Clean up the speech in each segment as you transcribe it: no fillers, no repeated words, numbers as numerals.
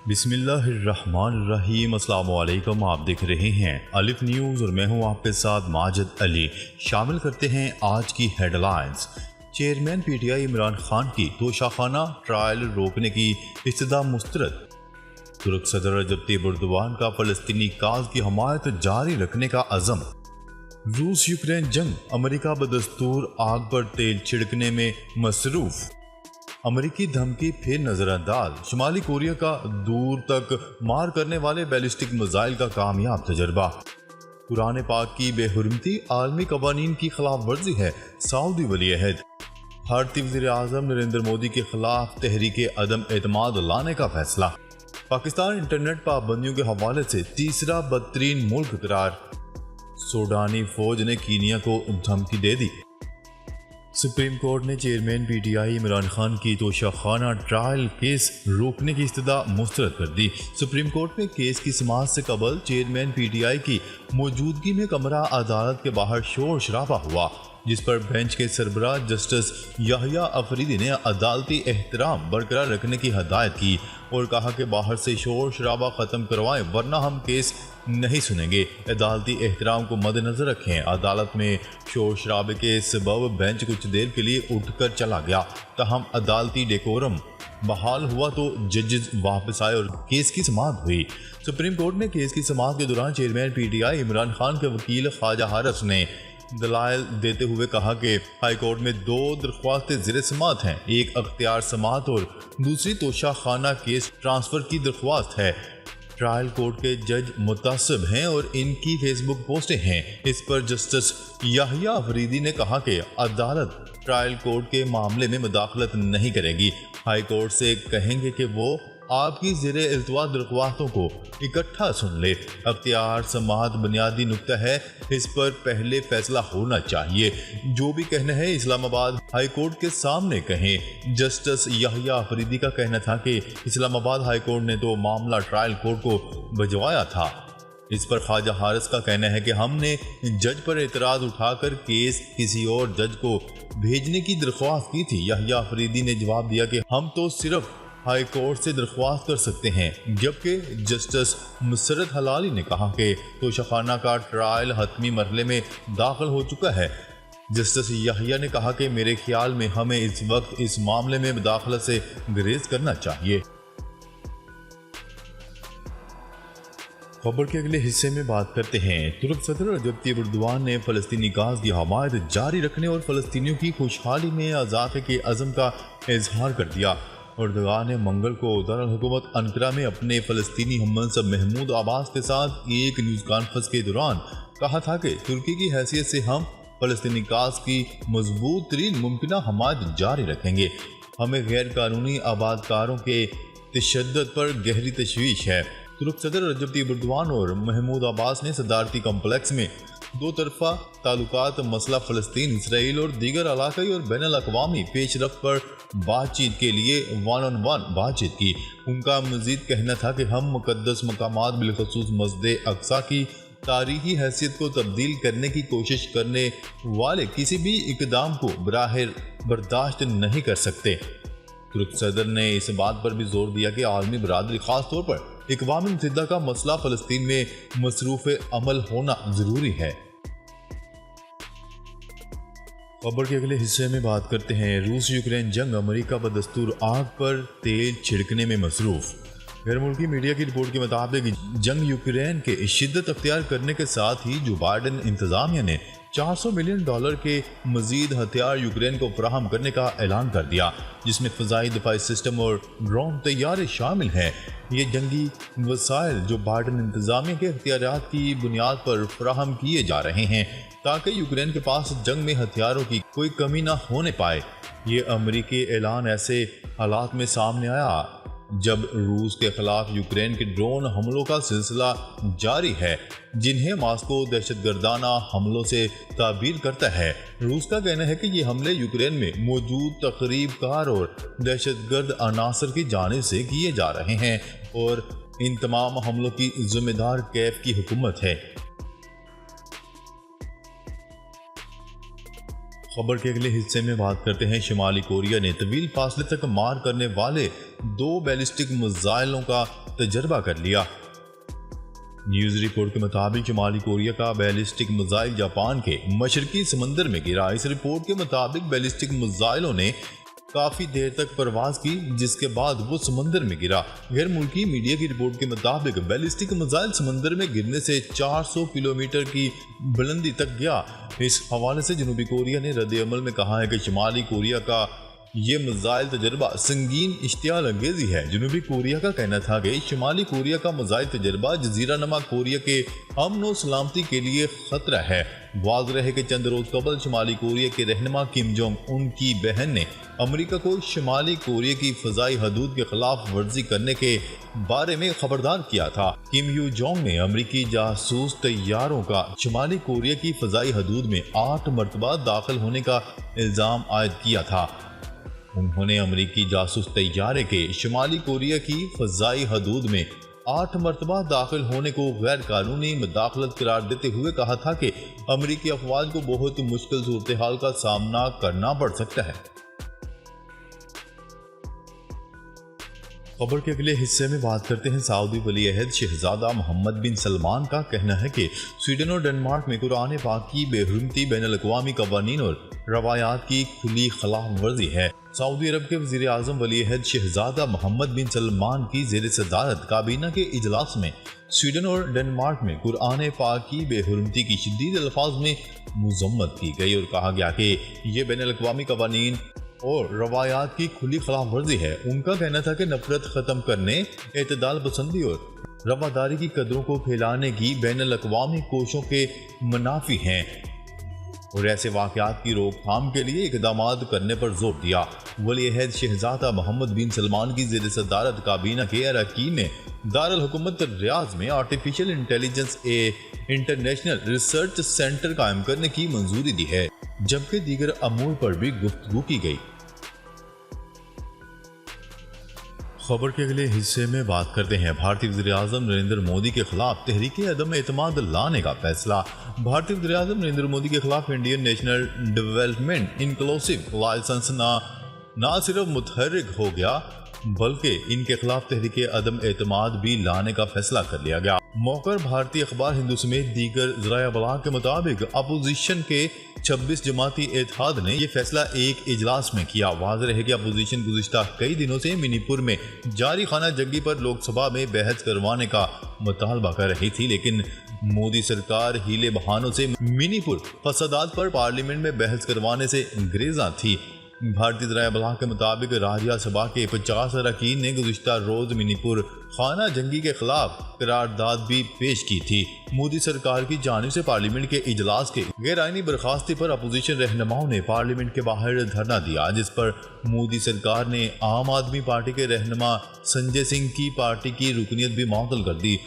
بسم اللہ الرحمن الرحیم۔ السلام علیکم، آپ دیکھ رہے ہیں الف نیوز اور میں ہوں آپ کے ساتھ ماجد علی۔ شامل کرتے ہیں آج کی headlines. Chairman P T I Imran Khan کی توشاخانہ ٹرائل روکنے کی استدعا مسترد۔ ترک صدر رجب طیب اردوان کا فلسطینی کاز کی حمایت جاری رکھنے کا عزم۔ روس یوکرین جنگ، امریکہ بدستور آگ پر تیل چھڑکنے میں مصروف۔ امریکی دھمکی پھر نظر انداز، شمالی کوریا کا دور تک مار کرنے والے بیلسٹک میزائل کا کامیاب تجربہ۔ قرآن پاک کی بے حرمتی عالمی قوانین کی خلاف ورزی ہے، سعودی ولی عہد۔ بھارتی وزیر اعظم نریندر مودی کے خلاف تحریک عدم اعتماد لانے کا فیصلہ۔ پاکستان انٹرنیٹ پابندیوں کے حوالے سے تیسرا بدترین ملک قرار۔ سوڈانی فوج نے کینیا کو دھمکی دے دی۔ سپریم کورٹ نے chairman P T I Imran Khan کی توشاخانہ ٹرائل کیس روکنے کی استدعا مسترد کر دی۔ سپریم کورٹ میں کیس کی سماعت سے قبل چیئرمین پی ٹی آئی کی موجودگی میں کمرہ عدالت کے باہر شور شرابہ ہوا، جس پر بینچ کے سربراہ جسٹس یحییٰ افریدی نے عدالتی احترام برقرار رکھنے کی ہدایت کی اور کہا کہ باہر سے شور شرابہ ختم کروائیں ورنہ ہم کیس نہیں سنیں گے۔ عدالتی احترام کو مد نظر رکھیں۔ عدالت میں شور شرابے کے سبب بینچ کچھ دیر کے لیے اٹھ کر چلا گیا، تاہم عدالتی ڈیکورم بحال ہوا تو ججز واپس آئے اور کیس کی سماعت ہوئی۔ سپریم کورٹ نے کیس کی سماعت کے دوران chairman P T I Imran Khan کے وکیل خواجہ حارث نے دلائل دیتے ہوئے کہا کہ ہائی کورٹ میں دو درخواستیں زیر سماعت ہیں، ایک اختیار سماعت اور دوسری توشاخانہ کیس ٹرانسفر کی درخواست ہے۔ ٹرائل کورٹ کے جج متعصب ہیں اور ان کی فیس بک پوسٹیں ہیں۔ اس پر جسٹس یحییٰ افریدی نے کہا کہ عدالت ٹرائل کورٹ کے معاملے میں مداخلت نہیں کرے گی۔ ہائی کورٹ سے کہیں گے کہ وہ آپ کی زیر التوا درخواستوں کو اکٹھا سن لے۔ اختیار سماعت بنیادی نکتہ ہے، اس پر پہلے فیصلہ ہونا چاہیے۔ جو بھی کہنا ہے اسلام آباد ہائی کورٹ کے سامنے کہیں۔ جسٹس یحییٰ افریدی کا کہنا تھا کہ اسلام آباد ہائی کورٹ نے تو معاملہ ٹرائل کورٹ کو بھجوایا تھا۔ اس پر خواجہ حارث کا کہنا ہے کہ ہم نے جج پر اعتراض اٹھا کر کیس کسی اور جج کو بھیجنے کی درخواست کی تھی۔ یحییٰ افریدی نے جواب دیا کہ ہم تو صرف ہائی کورٹ سے درخواست کر سکتے ہیں، جبکہ جسٹس مسرت حلالی نے کہا کہ توشاخانہ کا ٹرائل حتمی مرحلے میں داخل ہو چکا ہے۔ جسٹس یحییٰ نے کہا کہ میرے خیال میں ہمیں اس وقت اس معاملے میں مداخلت سے گریز کرنا چاہیے۔ خبر کے اگلے حصے میں بات کرتے ہیں۔ ترک صدر رجب طیب اردوان نے فلسطینی کاز کی حمایت جاری رکھنے اور فلسطینیوں کی خوشحالی میں اضافے کے عزم کا اظہار کر دیا۔ اردوغان نے منگل کو دارالحکومت انقرہ میں اپنے فلسطینی ہم منصب محمود عباس کے ساتھ ایک نیوز کانفرنس کے دوران کہا تھا کہ ترکی کی حیثیت سے ہم فلسطینی کاز کی مضبوط ترین ممکنہ حمایت جاری رکھیں گے۔ ہمیں غیر قانونی آباد کاروں کے تشدد پر گہری تشویش ہے۔ ترک صدر رجب طیب اردوان اور محمود عباس نے صدارتی کمپلیکس میں دو طرفہ تعلقات، مسئلہ فلسطین، اسرائیل اور دیگر علاقائی اور بین الاقوامی پیش رفت پر بات چیت کے لیے 1 on 1 بات چیت کی۔ ان کا مزید کہنا تھا کہ ہم مقدس مقامات بالخصوص مسجد اقصیٰ کی تاریخی حیثیت کو تبدیل کرنے کی کوشش کرنے والے کسی بھی اقدام کو براہ برداشت نہیں کر سکتے۔ ترک صدر نے اس بات پر بھی زور دیا کہ عالمی برادری، خاص طور پر اقوام متحدہ کا مسئلہ فلسطین میں مصروف عمل ہونا ضروری ہے۔ خبر کے اگلے حصے میں بات کرتے ہیں۔ روس یوکرین جنگ، امریکہ بدستور آگ پر تیل چھڑکنے میں مصروف۔ غیر ملکی میڈیا کی رپورٹ کے مطابق جنگ یوکرین کے شدت اختیار کرنے کے ساتھ ہی جو بائیڈن انتظامیہ نے $400 ملین کے مزید ہتھیار یوکرین کو فراہم کرنے کا اعلان کر دیا، جس میں فضائی دفاعی سسٹم اور ڈرون طیارے شامل ہیں۔ یہ جنگی وسائل جو بائیڈن انتظامیہ کے اختیارات کی بنیاد پر فراہم کیے جا رہے ہیں تاکہ یوکرین کے پاس جنگ میں ہتھیاروں کی کوئی کمی نہ ہونے پائے۔ یہ امریکی اعلان ایسے حالات میں سامنے آیا جب روس کے خلاف یوکرین کے ڈرون حملوں کا سلسلہ جاری ہے، جنہیں ماسکو دہشت گردانہ حملوں سے تعبیر کرتا ہے۔ روس کا کہنا ہے کہ یہ حملے یوکرین میں موجود تخریب کار اور دہشت گرد عناصر کی جانب سے کیے جا رہے ہیں اور ان تمام حملوں کی ذمہ دار کیف کی حکومت ہے۔ خبر کے اگلے حصے میں بات کرتے ہیں۔ شمالی کوریا نے طویل فاصلے تک مار کرنے والے 2 بیلسٹک میزائلوں کا तजर्बा कर लिया। न्यूज़ रिपोर्ट के मुताबिक शुमाली कोरिया का बैलिस्टिक मिसाइल जापान के मशरकी समंदर में गिरा। इस रिपोर्ट के मुताबिक बैलिस्टिक मिसाइलों ने काफ़ी देर तक परवाज की, जिसके बाद वो समंदर में गिरा। गैर मुल्की मीडिया की रिपोर्ट के मुताबिक बैलिस्टिक मिसाइल समंदर में गिरने से 400 किलोमीटर की बुलंदी तक गया। इस हवाले से जनूबी कोरिया ने रद्द अमल में कहा है कि शुमाली कोरिया का ये मिसाइल तजर्बा संगीन इश्तियाल अंगेजी है। जनूबी कोरिया का कहना था कि शुमाली कोरिया का मिसाइल तजर्बा जजीरा नमा कोरिया के अमन और सलामती के लिए खतरा है। वाज़ेह है कि चंद रोज कबल शुमाली कोरिया के रहनुमा किम जोंग उन की बहन ने अमेरिका को शुमाली कोरिया की फ़ज़ाई हदूद के खिलाफ वर्जी करने के बारे में खबरदार किया था। किम यू जोंग ने अमेरिकी जासूस तैयारों का शुमाली कोरिया की फ़ज़ाई हदूद में 8 मरतबा दाखिल होने का इल्ज़ाम आयद किया था। उन्होंने अमेरिकी जासूस तैयारे के शुमाली कोरिया की फ़ज़ाई हदूद में 8 मरतबा दाखिल होने को गैर कानूनी मुदाखलत करार देते हुए कहा था कि अमेरिकी अफवाज को बहुत मुश्किल सूरत हाल का सामना करना पड़ सकता है। खबर के अगले हिस्से में बात करते हैं सऊदी वली अहद शहजादा मोहम्मद बिन सलमान का कहना है कि स्वीडन और डेनमार्क में कुरान पाक की बेहुरमती बैनुल-अक़वामी कवानीन और रवायात की खुली खिलाफ वर्जी है। सऊदी अरब के वज़ीर आज़म वली अहद शहजादा मोहम्मद बिन सलमान की ज़ेर सदारत काबीना के इजलास में स्वीडन और डेनमार्क में कुरान पाक की बेहुरमती की शदीद अल्फाज में मज़म्मत की गई और कहा गया कि ये बैनुल-अक़वामी कवानीन और रवायात की खुली खिलाफ वर्जी है। उनका कहना था कि नफरत ख़त्म करने, एतदाल पसंदी और रवादारी की कदरों को फैलाने की बैनुल-अक़वामी कोशिशों के मुनाफी हैं और ऐसे वाक़यात की रोकथाम के लिए इक़दामात करने पर जोर दिया। वली अहद शहजादा मोहम्मद बिन सलमान की ज़ेर सदारत काबीना के अरकान ने दारुल हुकूमत रियाद में artificial intelligence international research centre कायम करने की मंजूरी दी है, जबकि दीगर अमूर पर भी गुफ्तगू की गई। खबर के अगले हिस्से में बात करते हैं भारतीय वज़ीर-ए-आज़म नरेंद्र मोदी के खिलाफ तहरीक अदम एतमाद लाने का फैसला। भारतीय वज़ीर-ए-आज़म नरेंद्र मोदी के खिलाफ Indian national development inclusive licence ना सिर्फ मुतहर्रिक हो गया बल्कि इनके खिलाफ तहरीक अदम एतमाद भी लाने का फैसला कर लिया गया। मौकर भारतीय अखबार हिंदू समेत दीगर ज़राए अबलाग के मुताबिक अपोजिशन के 26 जमाती इत्तेहाद ने यह फैसला एक इजलास में किया। वाज़ेह है कि अपोजिशन गुज़िश्ता कई दिनों से मणिपुर में जारी खाना जंगी पर लोकसभा में बहस करवाने का मुतालबा कर रही थी, लेकिन मोदी सरकार हीले बहानों से मणिपुर फसादात पर पार्लियामेंट में बहस करवाने से गुरेज़ां थी। भारतीय ज़राए अबलाग के मुताबिक राज्यसभा के 50 अरकान ने गुज़िश्ता रोज़ मणिपुर खाना जंगी के खिलाफ करारदाद भी पेश की थी। मोदी सरकार की जानिब से पार्लियामेंट के इजलास के गैर आइनी बर्खास्ती पर अपोजिशन रहनुमाओं ने पार्लियामेंट के बाहर धरना दिया, जिस पर मोदी सरकार ने आम आदमी पार्टी के रहनुमा संजय सिंह की पार्टी की रुकनीत भी मुअत्तल कर दी।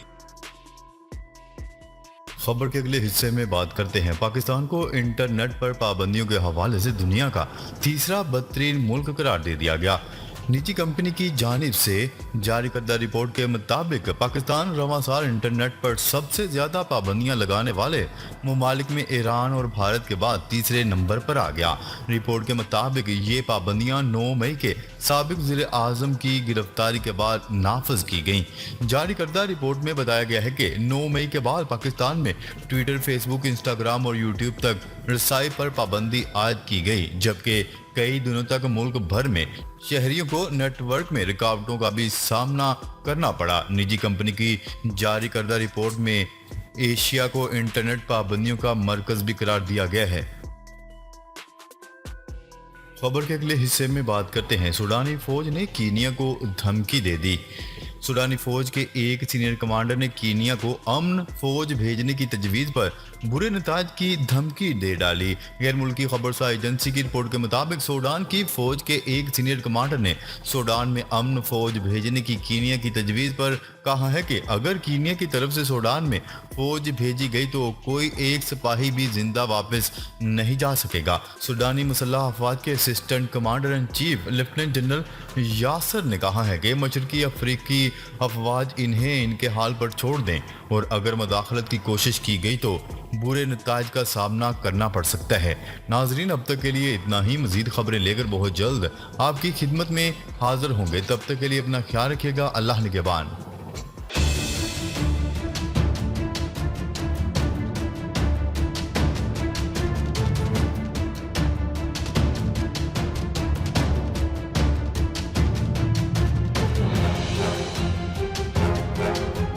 खबर के अगले हिस्से में बात करते हैं पाकिस्तान को इंटरनेट पर पाबंदियों के हवाले से दुनिया का तीसरा बदतरीन मुल्क करार दे दिया गया। निजी कंपनी की जानिब से जारी करदा रिपोर्ट के मुताबिक पाकिस्तान रवां साल इंटरनेट पर सबसे ज़्यादा पाबंदियां लगाने वाले ममालिक में ईरान और भारत के बाद तीसरे नंबर पर आ गया। रिपोर्ट के मुताबिक ये पाबंदियां 9 मई के साबिक वज़ीर आज़म की गिरफ्तारी के बाद नाफज की गईं। जारी करदा रिपोर्ट में बताया गया है कि 9 मई के बाद पाकिस्तान में ट्विटर, फेसबुक, इंस्टाग्राम और यूट्यूब तक रसाई पर पाबंदी आयद की गई, जबकि कई दिनों तक मुल्क भर में शहरियों को नेटवर्क में रुकावटों का भी सामना करना पड़ा। निजी कंपनी की जारी करदा रिपोर्ट में एशिया को इंटरनेट पाबंदियों का मरकज भी करार दिया गया है। खबर के अगले हिस्से में बात करते हैं सूडानी फौज ने कीनिया को धमकी दे दी। सूडानी फौज के एक सीनियर कमांडर ने कीनिया को अमन फौज भेजने की तजवीज़ पर बुरे नताज की धमकी दे डाली। गैर मुल्की खबरसार एजेंसी की रिपोर्ट के मुताबिक सूडान की फौज के एक सीनियर कमांडर ने सूडान में अमन फौज भेजने की कीनिया की तजवीज़ पर कहा है कि अगर कीनिया की तरफ से सूडान में फौज भेजी गई तो कोई एक सिपाही भी जिंदा वापस नहीं जा सकेगा। सूडानी मुसल्लह अफवाज के assistant commander in chief lieutenant general Yasir ने कहा है कि मशरकी अफ्रीकी अफवाज इन्हें इनके हाल पर छोड़ दें और अगर मुदाखलत की कोशिश की गई तो बुरे नताज का सामना करना पड़ सकता है। नाजरीन, अब तक के लिए इतना ही। मजीद खबरें लेकर बहुत जल्द आपकी खिदमत में हाजिर होंगे। तब तक के लिए अपना ख्याल रखिएगा। अल्लाह निगहबान।